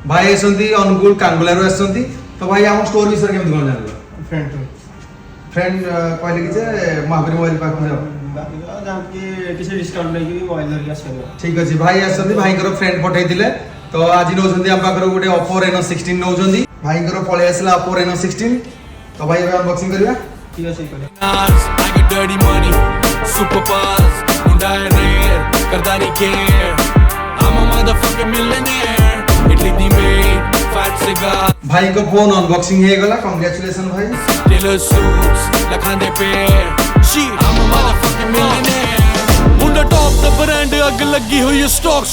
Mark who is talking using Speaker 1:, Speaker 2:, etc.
Speaker 1: भाई आसंती अनुगुल कांगुलारू आसंती तो भाई हम स्टोर विषय केमति कोन जानलो फ्रेंड कहले कि जे महावीर मोबाइल पाक में
Speaker 2: जहाँ की किसी डिस्काउंट नहीं की मोबाइल धरिक आसबो।
Speaker 1: ठीक अछि भाई आसंती भाई कर फ्रेंड पठै दिले तो आज नौजंदी हम पाकर गोटे Oppo Reno 16 नौजंदी भाई कर पळे आसला Oppo Reno 16 तो भाई अब अनबॉक्सिंग करिया।
Speaker 2: ठीक है सही करे
Speaker 3: I got dirty money, super buzz, मुंडा है rare, करदा नहीं care. I'm a motherfucking millionaire. Italy the made, fat cigar.
Speaker 1: भाई को फोन अनबॉक्सिंग हे गला कांग्रेचुलेशन भाई।
Speaker 3: Tailor suits, लखांदे pair. She, I'm a motherfucking millionaire. Munda top the brand अग लगी हुई stocks.